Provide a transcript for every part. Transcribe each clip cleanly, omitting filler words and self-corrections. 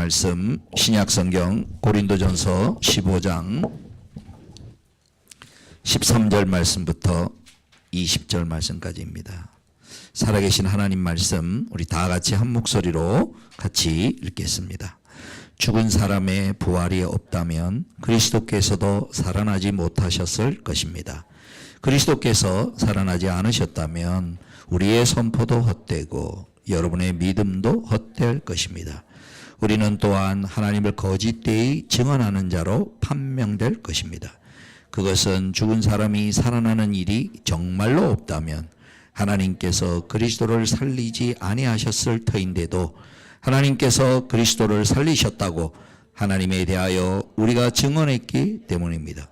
말씀 신약성경 고린도전서 15장 13절 말씀부터 20절 말씀까지입니다. 살아계신 하나님 말씀 우리 다 같이 한 목소리로 같이 읽겠습니다. 죽은 사람의 부활이 없다면 그리스도께서도 살아나지 못하셨을 것입니다. 그리스도께서 살아나지 않으셨다면 우리의 선포도 헛되고 여러분의 믿음도 헛될 것입니다. 우리는 또한 하나님을 거짓되이 증언하는 자로 판명될 것입니다. 그것은 죽은 사람이 살아나는 일이 정말로 없다면 하나님께서 그리스도를 살리지 아니하셨을 터인데도 하나님께서 그리스도를 살리셨다고 하나님에 대하여 우리가 증언했기 때문입니다.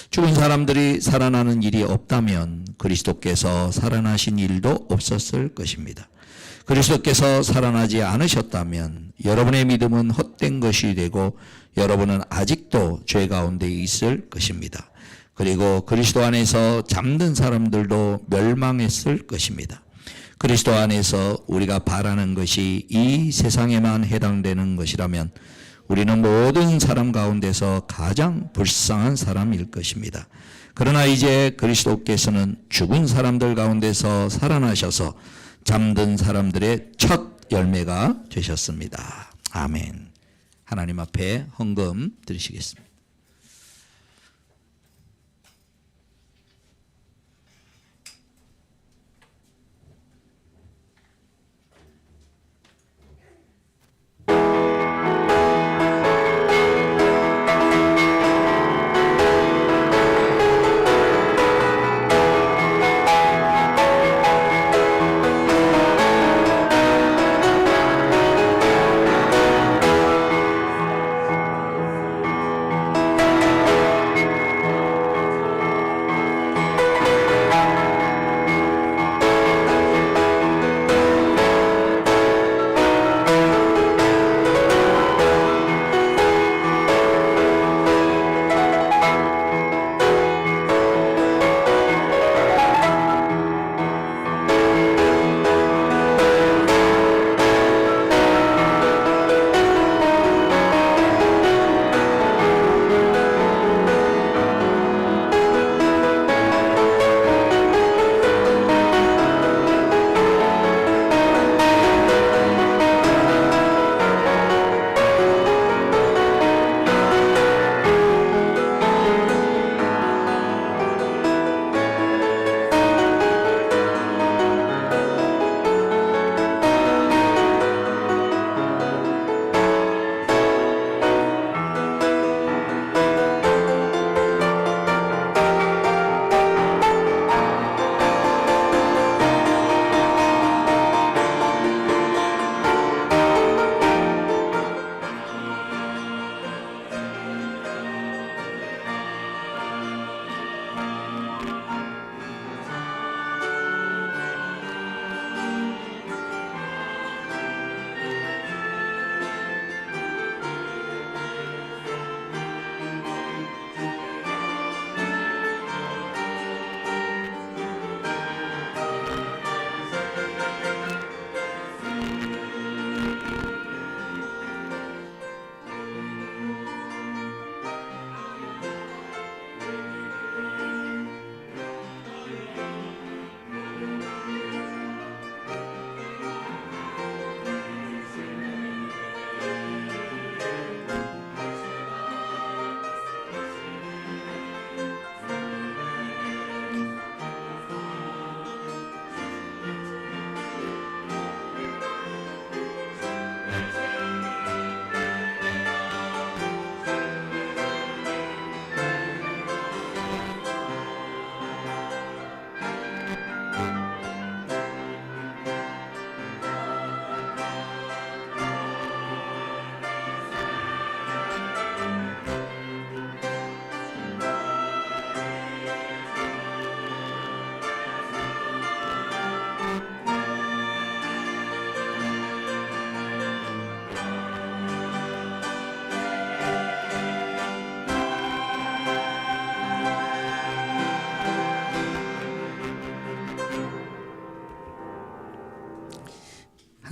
죽은 사람들이 살아나는 일이 없다면 그리스도께서 살아나신 일도 없었을 것입니다. 그리스도께서 살아나지 않으셨다면 여러분의 믿음은 헛된 것이 되고 여러분은 아직도 죄 가운데 있을 것입니다. 그리고 그리스도 안에서 잠든 사람들도 멸망했을 것입니다. 그리스도 안에서 우리가 바라는 것이 이 세상에만 해당되는 것이라면 우리는 모든 사람 가운데서 가장 불쌍한 사람일 것입니다. 그러나 이제 그리스도께서는 죽은 사람들 가운데서 살아나셔서 잠든 사람들의 첫 열매가 되셨습니다. 아멘. 하나님 앞에 헌금 드리시겠습니다.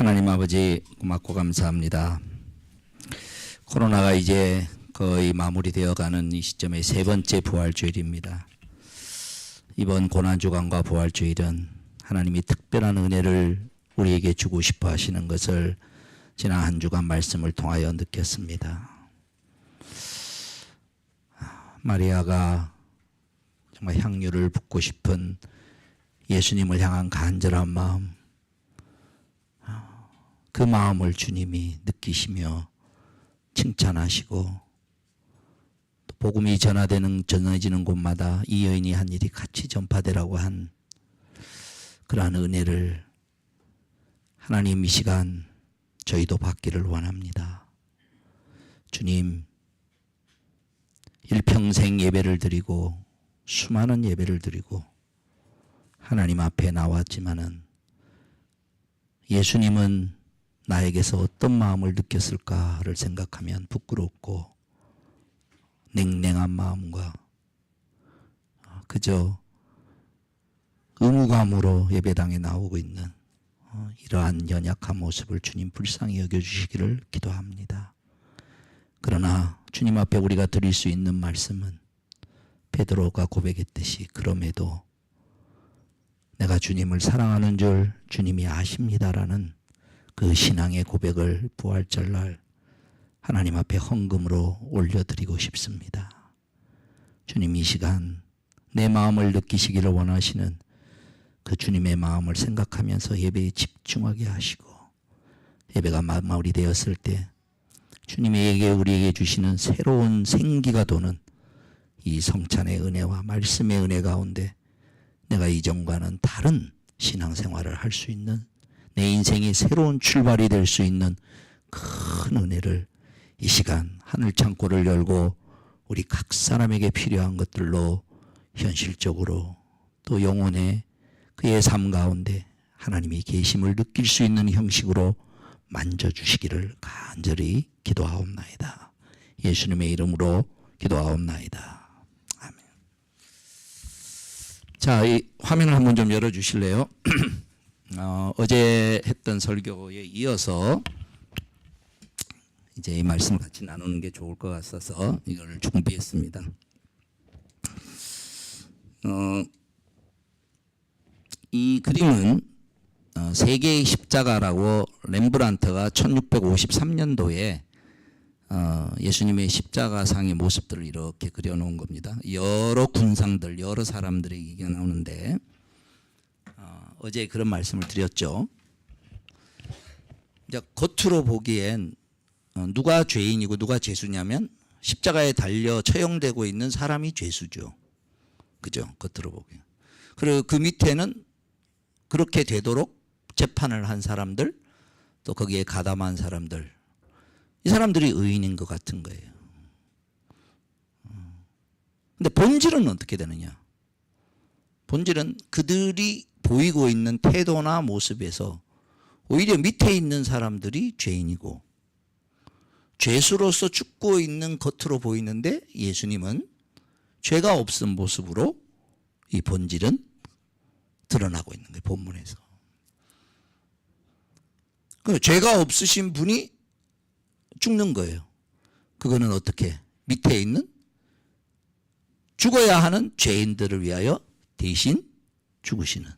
하나님 아버지 고맙고 감사합니다. 코로나가 이제 거의 마무리되어 가는 이 시점의 세 번째 부활주일입니다. 이번 고난주간과 부활주일은 하나님이 특별한 은혜를 우리에게 주고 싶어 하시는 것을 지난 한 주간 말씀을 통하여 느꼈습니다. 마리아가 정말 향유를 붓고 싶은 예수님을 향한 간절한 마음, 그 마음을 주님이 느끼시며 칭찬하시고 또 복음이 전해지는 곳마다 이 여인이 한 일이 같이 전파되라고 한 그러한 은혜를 하나님 이 시간 저희도 받기를 원합니다. 주님, 일평생 예배를 드리고 수많은 예배를 드리고 하나님 앞에 나왔지만은 예수님은 나에게서 어떤 마음을 느꼈을까를 생각하면 부끄럽고 냉랭한 마음과 그저 의무감으로 예배당에 나오고 있는 이러한 연약한 모습을 주님 불쌍히 여겨주시기를 기도합니다. 그러나 주님 앞에 우리가 드릴 수 있는 말씀은 베드로가 고백했듯이 그럼에도 내가 주님을 사랑하는 줄 주님이 아십니다라는 그 신앙의 고백을 부활절날 하나님 앞에 헌금으로 올려드리고 싶습니다. 주님 이 시간 내 마음을 느끼시기를 원하시는 그 주님의 마음을 생각하면서 예배에 집중하게 하시고 예배가 마무리되었을 때 주님에게 우리에게 주시는 새로운 생기가 도는 이 성찬의 은혜와 말씀의 은혜 가운데 내가 이전과는 다른 신앙생활을 할 수 있는 내 인생이 새로운 출발이 될 수 있는 큰 은혜를 이 시간 하늘 창고를 열고 우리 각 사람에게 필요한 것들로 현실적으로 또 영혼의 그의 삶 가운데 하나님이 계심을 느낄 수 있는 형식으로 만져주시기를 간절히 기도하옵나이다. 예수님의 이름으로 기도하옵나이다. 아멘. 자, 이 화면을 한번 좀 열어주실래요? 어제 했던 설교에 이어서 이제 이 말씀을 같이 나누는 게 좋을 것 같아서 이걸 준비했습니다. 이 그림은 세계의 십자가라고 렘브란트가 1653년도에 예수님의 십자가상의 모습들을 이렇게 그려놓은 겁니다. 여러 군상들, 여러 사람들의 얘기가 나오는데 어제 그런 말씀을 드렸죠. 이제 겉으로 보기엔 누가 죄인이고 누가 죄수냐면 십자가에 달려 처형되고 있는 사람이 죄수죠. 그죠? 겉으로 보기엔. 그리고 그 밑에는 그렇게 되도록 재판을 한 사람들, 또 거기에 가담한 사람들, 이 사람들이 의인인 것 같은 거예요. 근데 본질은 어떻게 되느냐? 본질은 그들이 보이고 있는 태도나 모습에서 오히려 밑에 있는 사람들이 죄인이고 죄수로서 죽고 있는 겉으로 보이는데 예수님은 죄가 없은 모습으로 이 본질은 드러나고 있는 거예요. 본문에서. 죄가 없으신 분이 죽는 거예요. 그거는 어떻게? 밑에 있는 죽어야 하는 죄인들을 위하여 대신 죽으시는.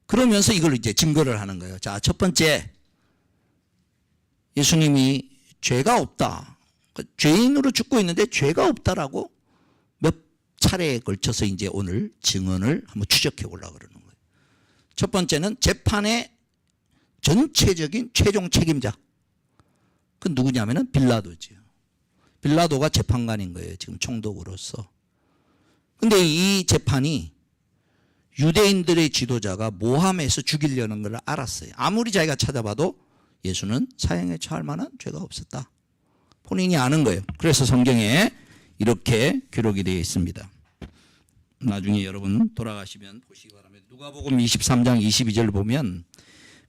그러면서 이걸 이제 증거를 하는 거예요. 자, 첫 번째, 예수님이 죄가 없다. 죄인으로 죽고 있는데 죄가 없다라고 몇 차례에 걸쳐서 이제 오늘 증언을 한번 추적해 보려고 그러는 거예요. 첫 번째는 재판의 전체적인 최종 책임자. 그 누구냐면은 빌라도죠. 빌라도가 재판관인 거예요. 지금 총독으로서. 근데 이 재판이 유대인들의 지도자가 모함해서 죽이려는 걸 알았어요. 아무리 자기가 찾아봐도 예수는 사형에 처할 만한 죄가 없었다. 본인이 아는 거예요. 그래서 성경에 이렇게 기록이 되어 있습니다. 나중에 여러분 돌아가시면 보시기 바랍니다. 누가복음 23장 22절 보면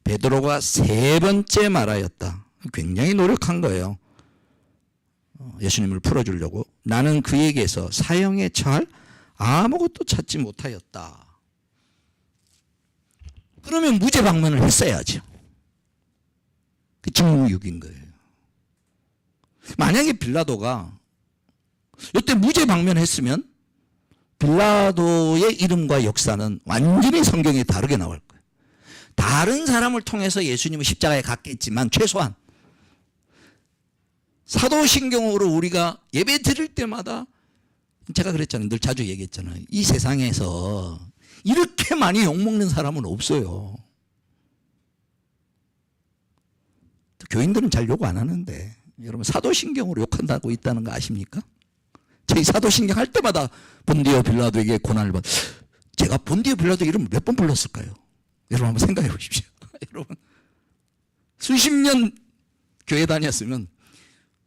베드로가 세 번째 말하였다. 굉장히 노력한 거예요. 예수님을 풀어주려고. 나는 그에게서 사형에 처할 아무것도 찾지 못하였다. 그러면 무죄 방문을 했어야죠. 그 직무유기인 거예요. 만약에 빌라도가 이때 무죄 방면했으면 빌라도의 이름과 역사는 완전히 성경에 다르게 나올 거예요. 다른 사람을 통해서 예수님은 십자가에 갔겠지만 최소한 사도신경으로 우리가 예배 드릴 때마다 제가 그랬잖아요. 늘 자주 얘기했잖아요. 이 세상에서 이렇게 많이 욕먹는 사람은 없어요. 교인들은 잘 욕 안 하는데 여러분 사도신경으로 욕한다고 있다는 거 아십니까? 저희 사도신경 할 때마다 본디오 빌라도에게 고난을 받. 제가 본디오 빌라도 이름을 몇 번 불렀을까요? 여러분 한번 생각해 보십시오. 여러분 수십 년 교회 다녔으면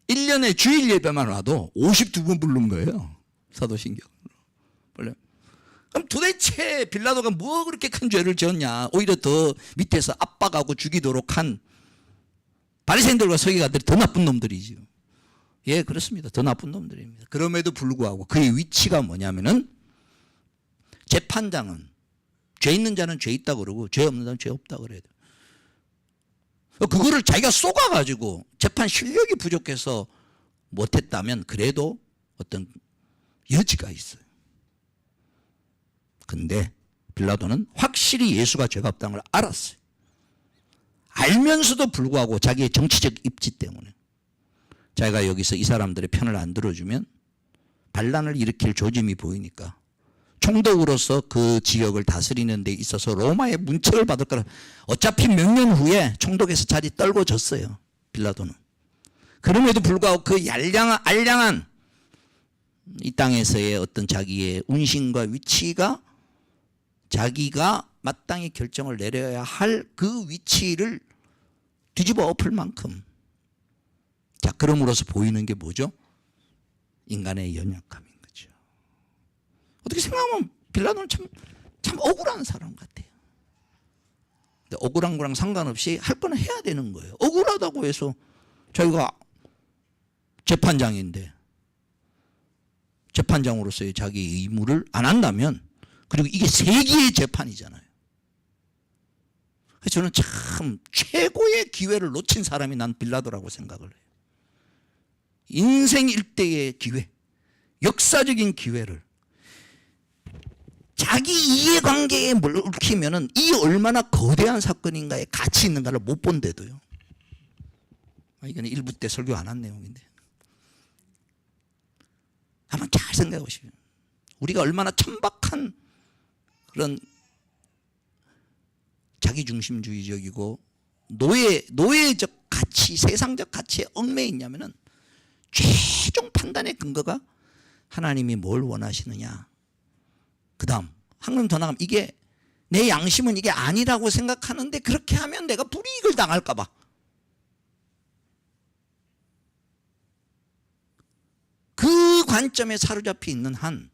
1년에 주일 예배만 와도 52번 부른 거예요. 사도신경. 그럼 도대체 빌라도가 뭐 그렇게 큰 죄를 지었냐. 오히려 더 밑에서 압박하고 죽이도록 한 바리새인들과 서기관들이 더 나쁜 놈들이죠. 예, 그렇습니다. 더 나쁜 놈들입니다. 그럼에도 불구하고 그의 위치가 뭐냐면은 재판장은 죄 있는 자는 죄 있다 그러고 죄 없는 자는 죄 없다 그래야 돼요. 그거를 자기가 쏘가가지고 재판 실력이 부족해서 못했다면 그래도 어떤 여지가 있어요. 근데 빌라도는 확실히 예수가 죄가 없다는 걸 알았어요. 알면서도 불구하고 자기의 정치적 입지 때문에 자기가 여기서 이 사람들의 편을 안 들어주면 반란을 일으킬 조짐이 보이니까 총독으로서 그 지역을 다스리는 데 있어서 로마의 문책을 받을 거라. 어차피 몇 년 후에 총독에서 자리 떨궈졌어요. 빌라도는. 그럼에도 불구하고 그 알량한 이 땅에서의 어떤 자기의 운신과 위치가 자기가 마땅히 결정을 내려야 할 그 위치를 뒤집어 엎을 만큼 자 그럼으로써 보이는 게 뭐죠? 인간의 연약함인 거죠. 어떻게 생각하면 빌라도는 참 억울한 사람 같아요. 근데 억울한 거랑 상관없이 할 거는 해야 되는 거예요. 억울하다고 해서 저희가 재판장인데 재판장으로서의 자기 의무를 안 한다면 그리고 이게 세기의 재판이잖아요. 그래서 저는 참 최고의 기회를 놓친 사람이 난 빌라도라고 생각을 해요. 인생 일대의 기회, 역사적인 기회를 자기 이해관계에 얽히면은 이 얼마나 거대한 사건인가에 가치 있는가를 못 본데도요. 이건 일부 때 설교 안 한 내용인데 한번 잘 생각해 보시면 우리가 얼마나 천박한 그런 자기중심주의적이고 노예적 가치, 세상적 가치에 얽매여 있냐면은 최종 판단의 근거가 하나님이 뭘 원하시느냐. 그 다음 한 걸음 더 나가면 이게 내 양심은 이게 아니라고 생각하는데 그렇게 하면 내가 불이익을 당할까 봐. 그 관점에 사로잡혀 있는 한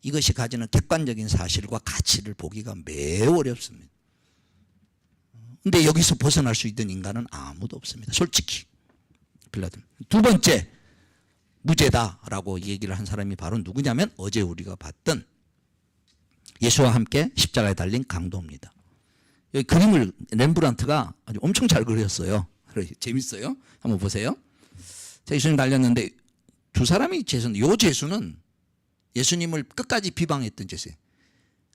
이것이 가지는 객관적인 사실과 가치를 보기가 매우 어렵습니다. 근데 여기서 벗어날 수 있던 인간은 아무도 없습니다. 솔직히 빌라도. 두 번째 무죄다라고 얘기를 한 사람이 바로 누구냐면 어제 우리가 봤던 예수와 함께 십자가에 달린 강도입니다. 여기 그림을 렘브란트가 아주 엄청 잘 그렸어요. 재밌어요. 한번 보세요. 자, 예수님 달렸는데 두 사람이 죄수인데 이 죄수는 예수님을 끝까지 비방했던 죄수예요.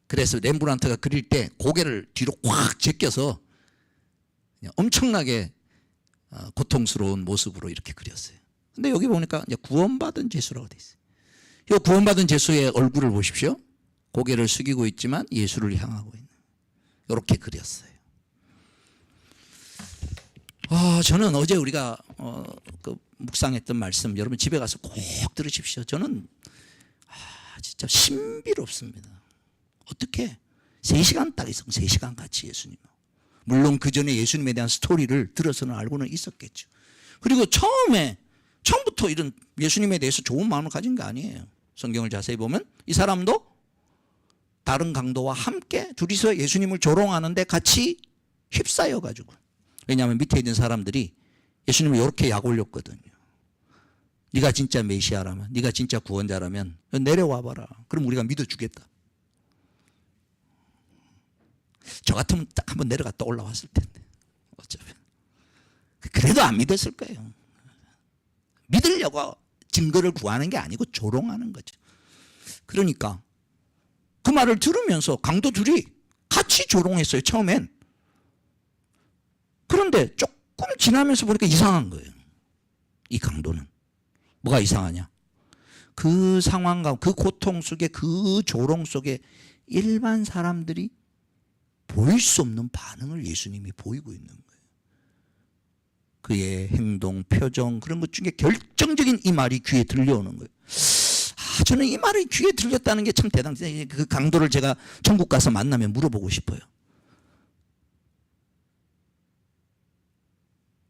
그래서 렘브란트가 그릴 때 고개를 뒤로 꽉 제껴서 엄청나게 고통스러운 모습으로 이렇게 그렸어요. 근데 여기 보니까 이제 구원받은 죄수라고 돼 있어요. 이 구원받은 죄수의 얼굴을 보십시오. 고개를 숙이고 있지만 예수를 향하고 있는 이렇게 그렸어요. 저는 어제 우리가 그 묵상했던 말씀 여러분 집에 가서 꼭 들으십시오. 저는 진짜 신비롭습니다. 어떻게 3시간 딱 있어 3시간 같이 예수님. 물론 그 전에 예수님에 대한 스토리를 들어서는 알고는 있었겠죠. 그리고 처음부터 이런 예수님에 대해서 좋은 마음을 가진 게 아니에요. 성경을 자세히 보면 이 사람도 다른 강도와 함께 둘이서 예수님을 조롱하는데 같이 휩싸여 가지고. 왜냐하면 밑에 있는 사람들이 예수님을 이렇게 약 올렸거든요. 네가 진짜 메시아라면, 네가 진짜 구원자라면 내려와 봐라. 그럼 우리가 믿어주겠다. 저 같으면 딱 한번 내려갔다 올라왔을 텐데 어차피 그래도 안 믿었을 거예요. 믿으려고 증거를 구하는 게 아니고 조롱하는 거죠. 그러니까 그 말을 들으면서 강도 둘이 같이 조롱했어요, 처음엔. 그런데 조금 지나면서 보니까 이상한 거예요. 이 강도는. 뭐가 이상하냐? 그 상황과 그 고통 속에, 그 조롱 속에 일반 사람들이 보일 수 없는 반응을 예수님이 보이고 있는 거예요. 그의 행동, 표정, 그런 것 중에 결정적인 이 말이 귀에 들려오는 거예요. 저는 이 말이 귀에 들렸다는 게 참 대단해요. 그 강도를 제가 천국 가서 만나면 물어보고 싶어요.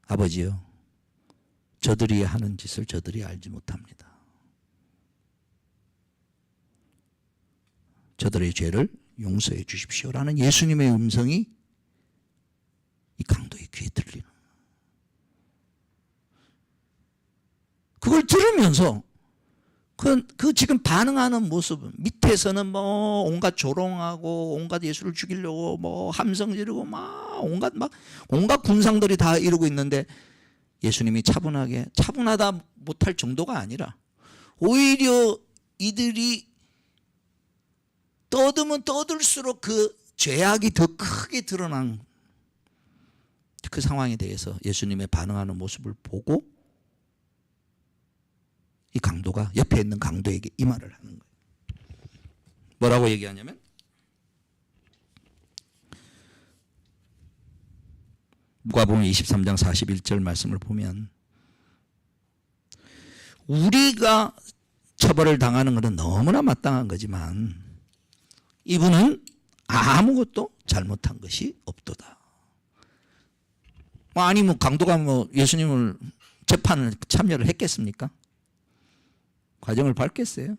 아버지요, 저들이 하는 짓을 저들이 알지 못합니다. 저들의 죄를 용서해 주십시오라는 예수님의 음성이 이 강도의 귀에 들리는. 그걸 들으면서 그 지금 반응하는 모습은 밑에서는 뭐 온갖 조롱하고 온갖 예수를 죽이려고 뭐 함성 지르고 막 온갖 군상들이 다 이러고 있는데 예수님이 차분하다 못할 정도가 아니라 오히려 이들이 떠들면 떠들수록 그 죄악이 더 크게 드러난 그 상황에 대해서 예수님의 반응하는 모습을 보고 이 강도가 옆에 있는 강도에게 이 말을 하는 거예요. 뭐라고 얘기하냐면 누가복음 23장 41절 말씀을 보면 우리가 처벌을 당하는 것은 너무나 마땅한 거지만 이분은 아무것도 잘못한 것이 없도다. 아니 강도가 예수님을 재판을 참여를 했겠습니까? 과정을 밟겠어요?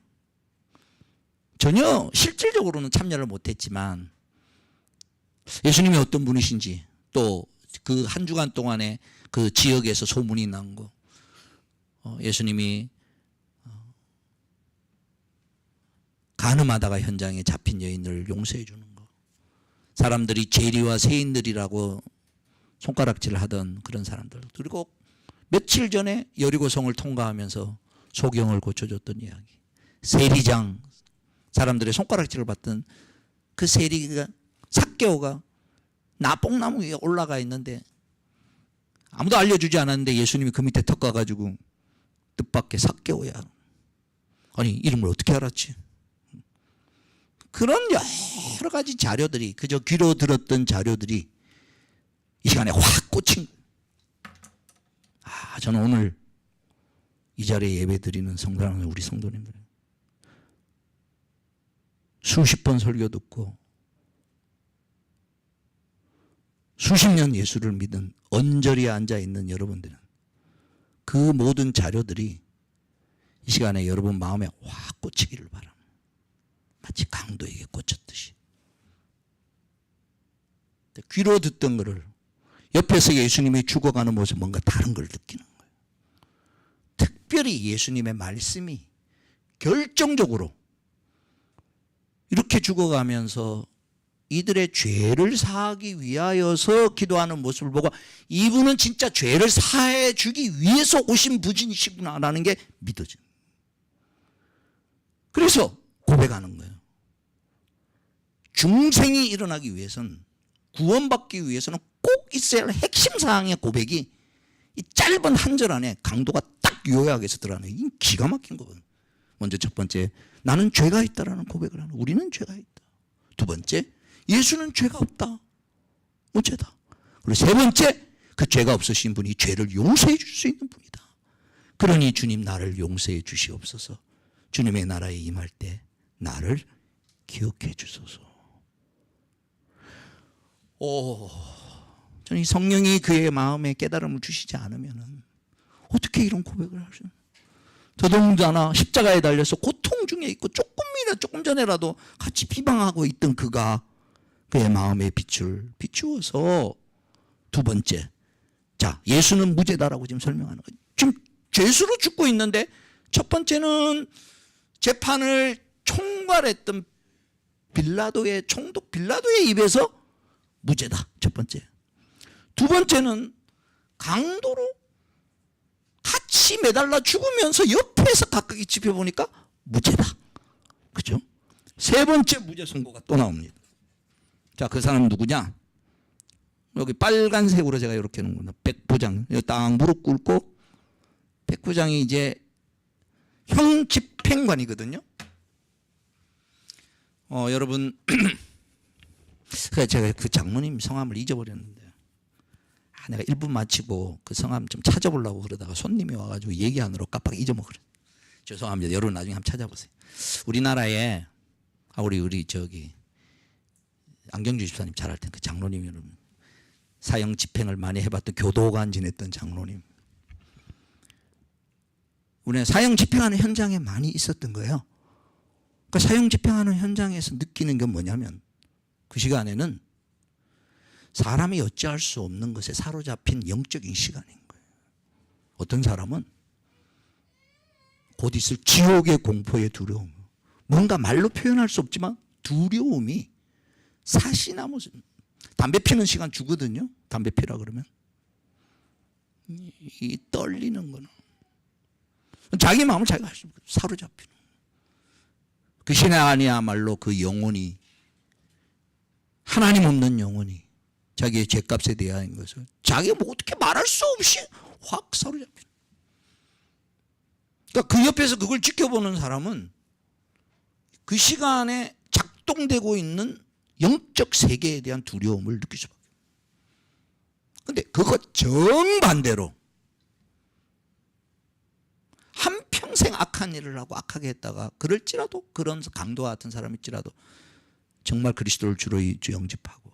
전혀 실질적으로는 참여를 못했지만 예수님이 어떤 분이신지 또 그 한 주간 동안에 그 지역에서 소문이 난 거, 예수님이 간음하다가 현장에 잡힌 여인을 용서해 주는 거, 사람들이 죄리와 세인들이라고 손가락질을 하던 그런 사람들, 그리고 며칠 전에 여리고성을 통과하면서 소경을 고쳐줬던 이야기, 세리장, 사람들의 손가락질을 받던 그 세리가 삭개오가 나뽕나무 위에 올라가 있는데 아무도 알려주지 않았는데 예수님이 그 밑에 턱 가가지고 뜻밖의 삭개오야. 아니 이름을 어떻게 알았지? 그런 여러 가지 자료들이, 그저 귀로 들었던 자료들이 이 시간에 확 꽂힌. 저는 오늘 이 자리에 예배 드리는 성도는 우리 성도님들 수십 번 설교 듣고 수십 년 예수를 믿은 언저리에 앉아있는 여러분들은 그 모든 자료들이 이 시간에 여러분 마음에 확 꽂히기를 바랍니다. 마치 강도에게 꽂혔듯이. 귀로 듣던 것을 옆에서 예수님이 죽어가는 모습, 뭔가 다른 걸 느끼는 거예요. 특별히 예수님의 말씀이 결정적으로 이렇게 죽어가면서 이들의 죄를 사하기 위하여서 기도하는 모습을 보고 이분은 진짜 죄를 사해 주기 위해서 오신 분이시구나라는 게 믿어져요. 그래서 고백하는 거예요. 중생이 일어나기 위해서는, 구원받기 위해서는 꼭 있어야 할 핵심 사항의 고백이 이 짧은 한 절 안에 강도가 딱 요약해서 들어가는, 이 기가 막힌 거거든요. 먼저 첫 번째, 나는 죄가 있다라는 고백을 하는, 우리는 죄가 있다. 두 번째, 예수는 죄가 없다, 무죄다. 그리고 세 번째, 그 죄가 없으신 분이 죄를 용서해 줄 수 있는 분이다. 그러니 주님 나를 용서해 주시옵소서. 주님의 나라에 임할 때 나를 기억해 주소서. 저는 이 성령이 그의 마음에 깨달음을 주시지 않으면 어떻게 이런 고백을 하시나. 더더군다나 십자가에 달려서 고통 중에 있고 조금 전에라도 같이 비방하고 있던 그가 그의 마음의 빛을 비추어서 두 번째, 자, 예수는 무죄다라고 지금 설명하는 거예요. 지금 죄수로 죽고 있는데 첫 번째는 재판을 총괄했던 빌라도의 총독 빌라도의 입에서 무죄다, 첫 번째. 두 번째는 강도로 같이 같이 매달라 죽으면서 옆에서 각각이 지켜보니까 무죄다. 그죠? 세 번째 무죄 선고가 또 나옵니다. 자, 그 사람 누구냐? 여기 빨간색으로 제가 이렇게 해놓은 백부장. 여기 딱 무릎 꿇고 백부장이 이제 형 집행관이거든요. 여러분 제가 그 장로님 성함을 잊어버렸는데 내가 1분 마치고 그 성함 좀 찾아보려고 그러다가 손님이 와가지고 얘기하느라 깜빡 잊어먹으래. 죄송합니다. 여러분 나중에 한번 찾아보세요. 우리나라에 우리 저기 안경주 집사님 잘 알 텐데 그 장로님 여러분 사형 집행을 많이 해봤던 교도관 지냈던 장로님. 우리는 사형 집행하는 현장에 많이 있었던 거예요. 그러니까 사형 집행하는 현장에서 느끼는 게 뭐냐면 그 시간에는 사람이 어찌할 수 없는 것에 사로잡힌 영적인 시간인 거예요. 어떤 사람은 곧 있을 지옥의 공포의 두려움, 뭔가 말로 표현할 수 없지만 두려움이 사시나무 담배 피는 시간 주거든요. 담배 피라 그러면 이 떨리는 거는 자기 마음을 자기가 할 수 없고 사로잡히는 그 신의 아니야말로 그 영혼이 하나님 없는 영혼이 자기의 죄값에 대한 것을 자기가 뭐 어떻게 말할 수 없이 확 사로잡히는. 그러니까 그 옆에서 그걸 지켜보는 사람은 그 시간에 작동되고 있는 영적 세계에 대한 두려움을 느낄 수밖에 없어요. 그런데 그거 정반대로 한평생 악한 일을 하고 악하게 했다가 그럴지라도 그런 강도와 같은 사람일지라도 정말 그리스도를 주로 영접하고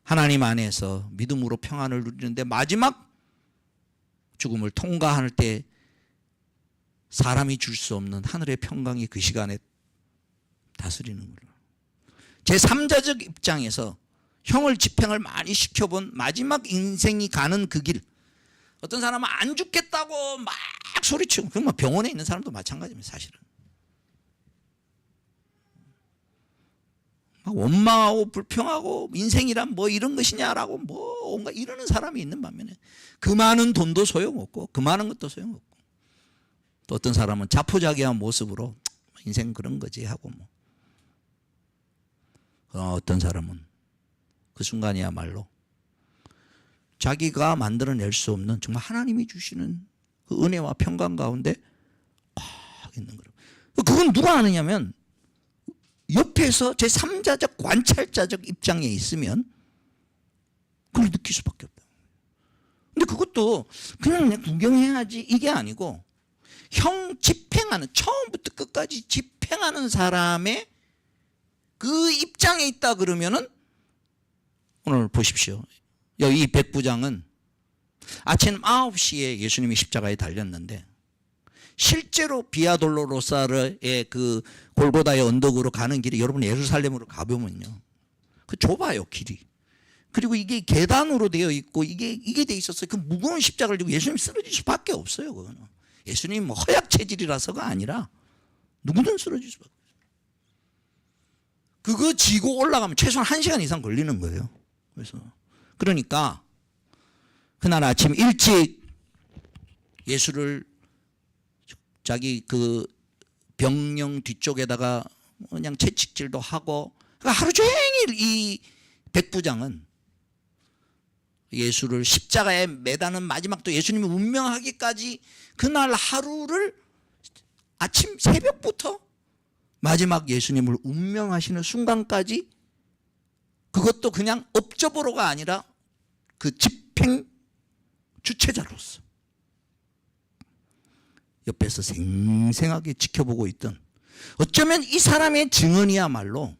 하나님 안에서 믿음으로 평안을 누리는데 마지막 죽음을 통과할 때 사람이 줄 수 없는 하늘의 평강이 그 시간에 다스리는 거예요. 제3자적 입장에서 형을 집행을 많이 시켜본 마지막 인생이 가는 그 길, 어떤 사람은 안 죽겠다고 막 소리치고, 그럼 병원에 있는 사람도 마찬가지입니다. 사실은 막 원망하고 불평하고 인생이란 뭐 이런 것이냐라고 뭐 온갖 이러는 사람이 있는 반면에 그 많은 돈도 소용없고 그 많은 것도 소용없고, 또 어떤 사람은 자포자기한 모습으로 인생 그런 거지 하고 뭐, 어떤 사람은 그 순간이야말로 자기가 만들어낼 수 없는 정말 하나님이 주시는 그 은혜와 평강 가운데 꽉 있는 거예요. 그건 누가 아느냐면 옆에서 제3자적 관찰자적 입장에 있으면 그걸 느낄 수밖에 없다. 근데 그것도 그냥 구경해야지 이게 아니고 형 집행하는, 처음부터 끝까지 집행하는 사람의 그 입장에 있다 그러면은, 오늘 보십시오. 여기 이 백부장은 아침 9시에 예수님이 십자가에 달렸는데 실제로 비아돌로로사르의 그 골고다의 언덕으로 가는 길이, 여러분 예루살렘으로 가보면요, 그 좁아요 길이. 그리고 이게 계단으로 되어 있고 이게 돼 있었어요. 그 무거운 십자가를 지고 예수님 쓰러질 수밖에 없어요. 그거는 예수님 뭐 허약 체질이라서가 아니라 누구든 쓰러질 수밖에 없어요. 그거 지고 올라가면 최소한 1시간 이상 걸리는 거예요. 그래서 그러니까 그날 아침 일찍 예수를 자기 그 병영 뒤쪽에다가 그냥 채찍질도 하고, 그러니까 하루 종일 이 백부장은 예수를 십자가에 매다는 마지막 또 예수님이 운명하기까지 그날 하루를 아침 새벽부터 마지막 예수님을 운명하시는 순간까지, 그것도 그냥 업적으로가 아니라 그 집행 주체자로서 옆에서 생생하게 지켜보고 있던, 어쩌면 이 사람의 증언이야말로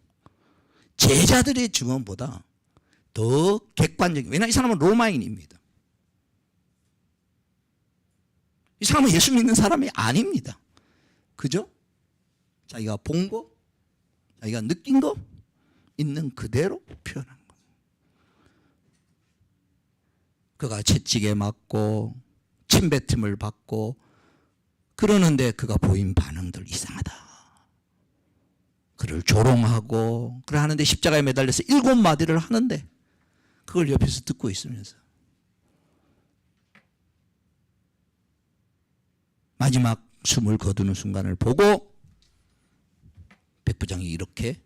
제자들의 증언보다 더 객관적인, 왜냐하면 이 사람은 로마인입니다. 이 사람은 예수 믿는 사람이 아닙니다. 그죠? 자기가 본 거, 자기가 느낀 거 있는 그대로 표현한 거. 그가 채찍에 맞고 침뱉음을 받고 그러는데 그가 보인 반응들 이상하다. 그를 조롱하고 그래 하는데 십자가에 매달려서 7마디를 하는데 그걸 옆에서 듣고 있으면서 마지막 숨을 거두는 순간을 보고 백부장이 이렇게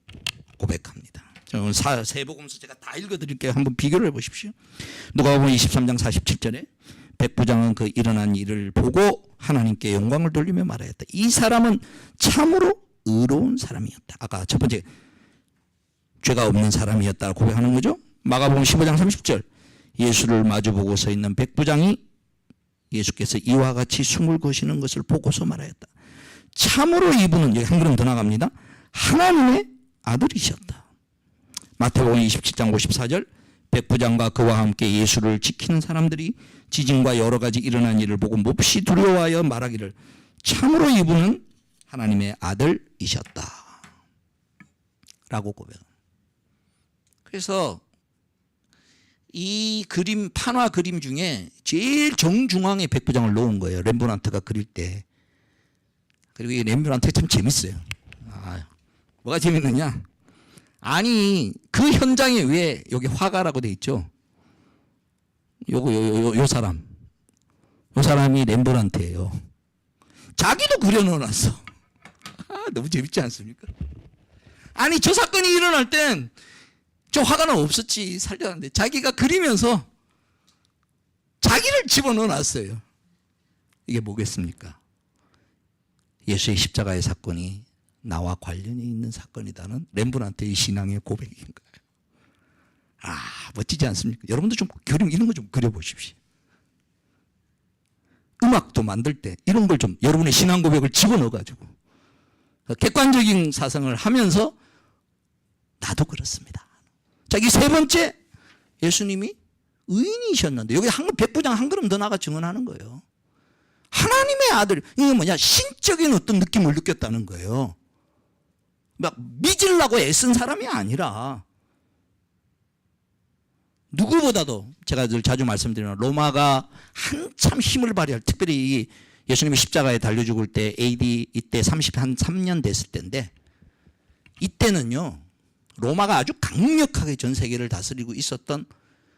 고백합니다. 오늘 세복음서 제가 다 읽어드릴게요. 한번 비교를 해보십시오. 누가복음 23장 47절에 백부장은 그 일어난 일을 보고 하나님께 영광을 돌리며 말하였다. 이 사람은 참으로 의로운 사람이었다. 아까 첫 번째 죄가 없는 사람이었다고 고백하는 거죠. 마가복음 15장 30절 예수를 마주보고 서 있는 백부장이 예수께서 이와 같이 숨을 거시는 것을 보고서 말하였다. 참으로 이분은, 여기 한 걸음 더 나갑니다. 하나님의 아들이셨다. 마태복음 27장 54절 백부장과 그와 함께 예수를 지키는 사람들이 지진과 여러 가지 일어난 일을 보고 몹시 두려워하여 말하기를 참으로 이분은 하나님의 아들이셨다 라고 고백합니다. 그래서 이 그림, 판화 그림 중에 제일 정중앙에 백부장을 놓은 거예요. 렘브란트가 그릴 때. 그리고 이 렘브란트 참 재밌어요. 뭐가 재밌느냐? 아니 그 현장에 왜 여기 화가라고 돼 있죠? 요 사람이 렘브란트예요. 자기도 그려놓았어. 너무 재밌지 않습니까? 아니 저 사건이 일어날 땐 저 화가는 없었지, 살려놨는데 자기가 그리면서 자기를 집어넣어놨어요. 이게 뭐겠습니까? 예수의 십자가의 사건이 나와 관련이 있는 사건이다는 렘브란트의 신앙의 고백인 거예요. 멋지지 않습니까? 여러분도 좀 그림 이런 거 좀 그려보십시오. 음악도 만들 때 이런 걸 좀 여러분의 신앙 고백을 집어넣어가지고 객관적인 사상을 하면서 나도 그렇습니다. 자, 이 세 번째, 예수님이 의인이셨는데 여기 백부장 한 걸음 더 나가 증언하는 거예요. 하나님의 아들, 이게 뭐냐, 신적인 어떤 느낌을 느꼈다는 거예요. 막 믿으려고 애쓴 사람이 아니라 누구보다도 제가 늘 자주 말씀드리는 로마가 한참 힘을 발휘할, 특별히 예수님이 십자가에 달려 죽을 때 AD 이때 33년 됐을 때인데, 이때는요 로마가 아주 강력하게 전 세계를 다스리고 있었던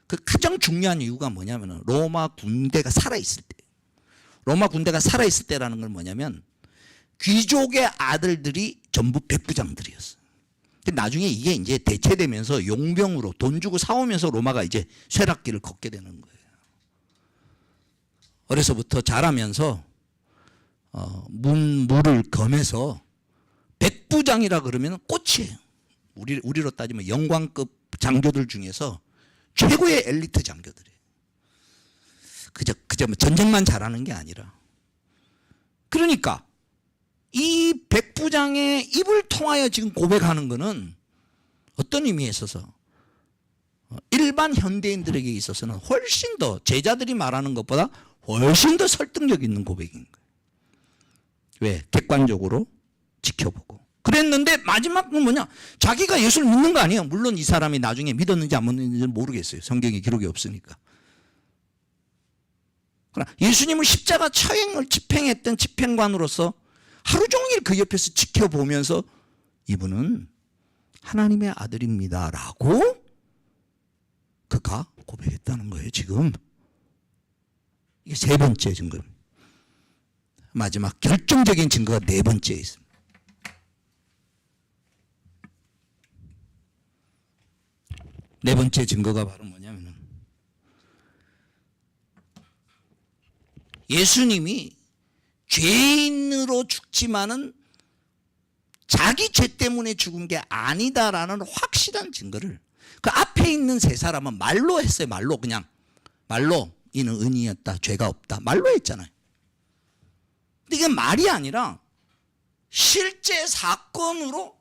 그 가장 중요한 이유가 뭐냐면 로마 군대가 살아있을 때, 로마 군대가 살아있을 때라는 건 뭐냐면 귀족의 아들들이 전부 백부장들이었어요. 근데 나중에 이게 이제 대체되면서 용병으로 돈 주고 사오면서 로마가 이제 쇠락기를 걷게 되는 거예요. 어려서부터 자라면서 물을 검해서 백부장이라 그러면 꽃이에요. 우리로 따지면 영광급 장교들 중에서 최고의 엘리트 장교들이에요. 그저 전쟁만 잘하는 게 아니라. 그러니까 이 백부장의 입을 통하여 지금 고백하는 것은 어떤 의미에 있어서 일반 현대인들에게 있어서는 훨씬 더, 제자들이 말하는 것보다 훨씬 더 설득력 있는 고백인 거예요. 왜? 객관적으로 지켜보고. 그랬는데 마지막은 뭐냐? 자기가 예수를 믿는 거 아니에요. 물론 이 사람이 나중에 믿었는지 안 믿었는지는 모르겠어요. 성경에 기록이 없으니까. 그러나 예수님을 십자가 처형을 집행했던 집행관으로서 하루 종일 그 옆에서 지켜보면서 이분은 하나님의 아들입니다 라고 그가 고백했다는 거예요. 지금 이게 세 번째 증거, 마지막 결정적인 증거가 네 번째에 있습니다. 네 번째 증거가 바로 뭐냐면 예수님이 죄인으로 죽지만은 자기 죄 때문에 죽은 게 아니다라는 확실한 증거를 그 앞에 있는 세 사람은 말로 했어요. 말로, 그냥 말로 이는 의인이었다, 죄가 없다, 말로 했잖아요. 근데 이게 말이 아니라 실제 사건으로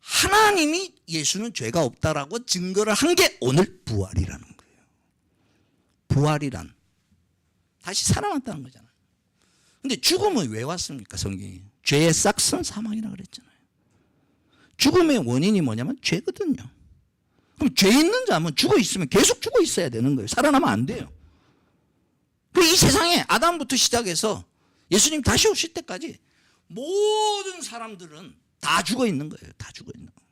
하나님이 예수는 죄가 없다라고 증거를 한 게 오늘 부활이라는 거예요. 부활이란 다시 살아났다는 거잖아요. 근데 죽음은 왜 왔습니까? 성경이 죄의 싹슨 사망이라 그랬잖아요. 죽음의 원인이 뭐냐면 죄거든요. 그럼 죄 있는 자면 죽어 있으면 계속 죽어 있어야 되는 거예요. 살아나면 안 돼요. 이 세상에 아담부터 시작해서 예수님 다시 오실 때까지 모든 사람들은 다 죽어 있는 거예요. 다 죽어 있는 거예요.